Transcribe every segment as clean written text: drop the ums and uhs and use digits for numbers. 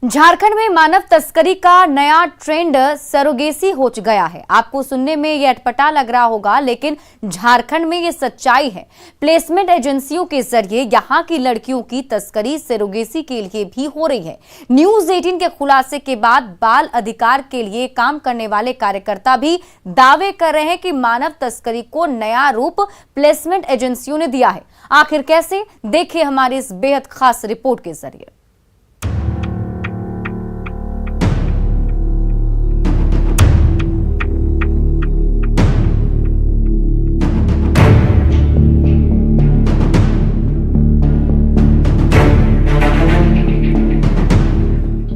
झारखंड में मानव तस्करी का नया ट्रेंड सरोगेसी हो गया है। आपको सुनने में ये अटपटा लग रहा होगा, लेकिन झारखंड में ये सच्चाई है। प्लेसमेंट एजेंसियों के जरिए यहां की लड़कियों की तस्करी सरोगेसी के लिए भी हो रही है। न्यूज 18 के खुलासे के बाद बाल अधिकार के लिए काम करने वाले कार्यकर्ता भी दावे कर रहे हैं कि मानव तस्करी को नया रूप प्लेसमेंट एजेंसियों ने दिया है। आखिर कैसे, देखिए हमारी इस बेहद खास रिपोर्ट के जरिए।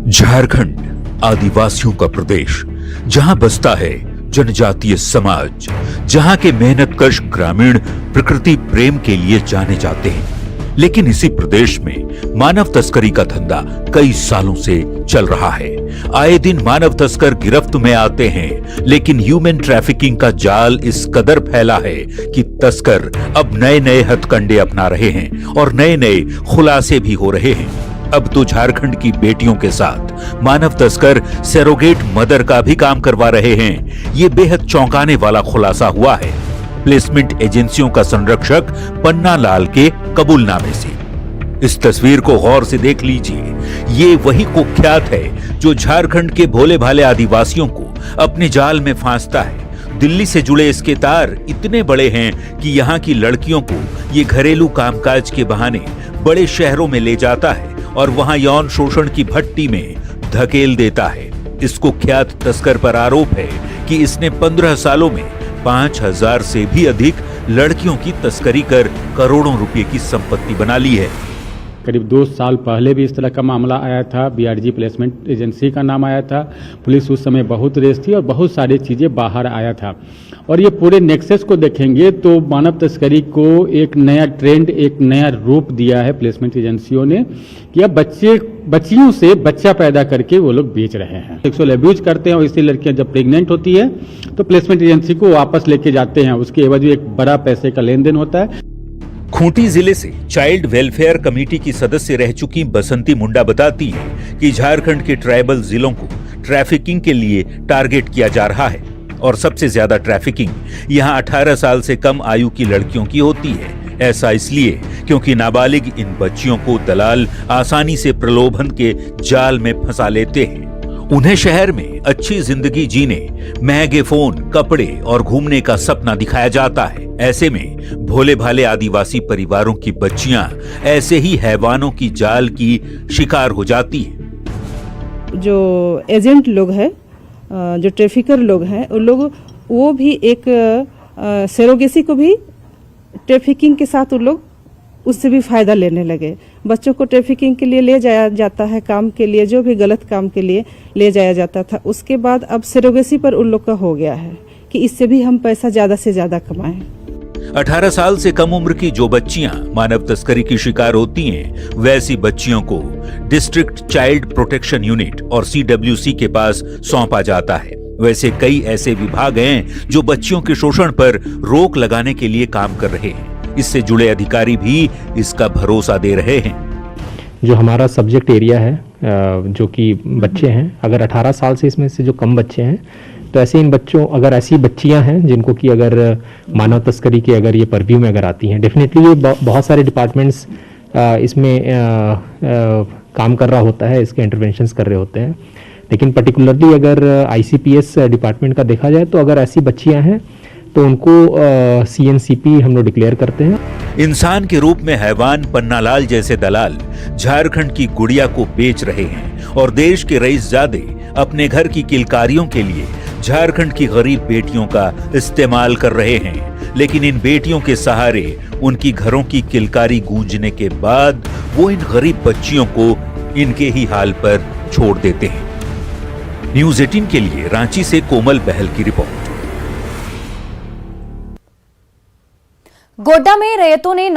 झारखंड आदिवासियों का प्रदेश, जहां बसता है जनजातीय समाज, जहां के मेहनतकश ग्रामीण प्रकृति प्रेम के लिए जाने जाते हैं। लेकिन इसी प्रदेश में मानव तस्करी का धंधा कई सालों से चल रहा है। आए दिन मानव तस्कर गिरफ्त में आते हैं, लेकिन ह्यूमन ट्रैफिकिंग का जाल इस कदर फैला है कि तस्कर अब नए नए हथकंडे अपना रहे हैं और नए नए खुलासे भी हो रहे हैं। अब तो झारखंड की बेटियों के साथ मानव तस्कर सरोगेट मदर का भी काम करवा रहे हैं। ये बेहद चौंकाने वाला खुलासा हुआ है प्लेसमेंट एजेंसियों का संरक्षक पन्ना लाल के कबूलनामे से। इस तस्वीर को गौर से देख लीजिए। ये वही कुख्यात है जो झारखंड के भोले भाले आदिवासियों को अपने जाल में फांसता है। दिल्ली से जुड़े इसके तार इतने बड़े हैं कि यहाँ की लड़कियों को ये घरेलू कामकाज के बहाने बड़े शहरों में ले जाता है और वहां यौन शोषण की भट्टी में धकेल देता है। इस कुख्यात तस्कर पर आरोप है कि इसने 15 सालों में 5000 से भी अधिक लड़कियों की तस्करी कर करोड़ों रुपए की संपत्ति बना ली है। करीब 2 साल पहले भी इस तरह का मामला आया था। बीआरजी प्लेसमेंट एजेंसी का नाम आया था। पुलिस उस समय बहुत रेस थी और बहुत सारी चीज़ें बाहर आया था। और ये पूरे नेक्सस को देखेंगे तो मानव तस्करी को एक नया ट्रेंड, एक नया रूप दिया है प्लेसमेंट एजेंसियों ने कि अब बच्चियों से बच्चा पैदा करके वो लोग बेच रहे हैं, सेक्सुअल अब्यूज करते हैं। और इसलिए लड़कियां जब प्रेग्नेंट होती है तो प्लेसमेंट एजेंसी को वापस लेके जाते हैं। उसके एवज में एक बड़ा पैसे का लेन देन होता है। खूंटी जिले से चाइल्ड वेलफेयर कमेटी की सदस्य रह चुकी बसंती मुंडा बताती हैं कि झारखंड के ट्राइबल जिलों को ट्रैफिकिंग के लिए टारगेट किया जा रहा है और सबसे ज्यादा ट्रैफिकिंग यहां 18 साल से कम आयु की लड़कियों की होती है। ऐसा इसलिए क्योंकि नाबालिग इन बच्चियों को दलाल आसानी से प्रलोभन के जाल में फंसा लेते हैं। उन्हें शहर में अच्छी जिंदगी जीने, महंगे फोन, कपड़े और घूमने का सपना दिखाया जाता है। ऐसे में भोले भाले आदिवासी परिवारों की बच्चियां ऐसे ही हैवानों की जाल की शिकार हो जाती हैं। जो एजेंट लोग हैं, जो ट्रैफिकर लोग हैं, उन लोग वो भी एक सरोगेसी को भी ट्रैफिकिंग के साथ उन लोग उससे भी फायदा लेने लगे। बच्चों को ट्रैफिकिंग के लिए ले जाया जाता है, काम के लिए, जो भी गलत काम के लिए ले जाया जाता था। उसके बाद अब सरोगेसी पर उन लोग का हो गया है कि इससे भी हम पैसा ज्यादा से ज्यादा कमाएं। 18 साल से कम उम्र की जो बच्चियां मानव तस्करी की शिकार होती हैं, वैसी बच्चियों को डिस्ट्रिक्ट चाइल्ड प्रोटेक्शन यूनिट और CWC के पास सौंपा जाता है। वैसे कई ऐसे विभाग हैं जो बच्चियों के शोषण पर रोक लगाने के लिए काम कर रहे हैं। इससे जुड़े अधिकारी भी इसका भरोसा दे रहे हैं। जो हमारा सब्जेक्ट एरिया है, जो कि बच्चे हैं, अगर 18 साल से इसमें से जो कम बच्चे हैं, तो ऐसे इन बच्चों, अगर ऐसी बच्चियां हैं जिनको कि अगर मानव तस्करी के अगर ये परव्यू में अगर आती हैं, डेफिनेटली ये बहुत सारे डिपार्टमेंट्स इसमें काम कर रहा होता है, इसके इंटरवेंशंस कर रहे होते हैं। लेकिन पर्टिकुलरली अगर ICPS डिपार्टमेंट का देखा जाए तो अगर ऐसी बच्चियां हैं तो उनको CNCP हम लोग डिक्लेयर करते हैं। इंसान के रूप में हैवान पन्नालाल जैसे दलाल झारखंड की गुड़िया को बेच रहे हैं और देश के रईसजादे अपने घर की किलकारियों के लिए झारखंड की गरीब बेटियों का इस्तेमाल कर रहे हैं। लेकिन इन बेटियों के सहारे उनकी घरों की किलकारी गूंजने के बाद वो इन गरीब बच्चियों को इनके ही हाल पर छोड़ देते हैं। न्यूज 18 के लिए रांची से कोमल बहल की रिपोर्ट। गोड्डा में रैयतों ने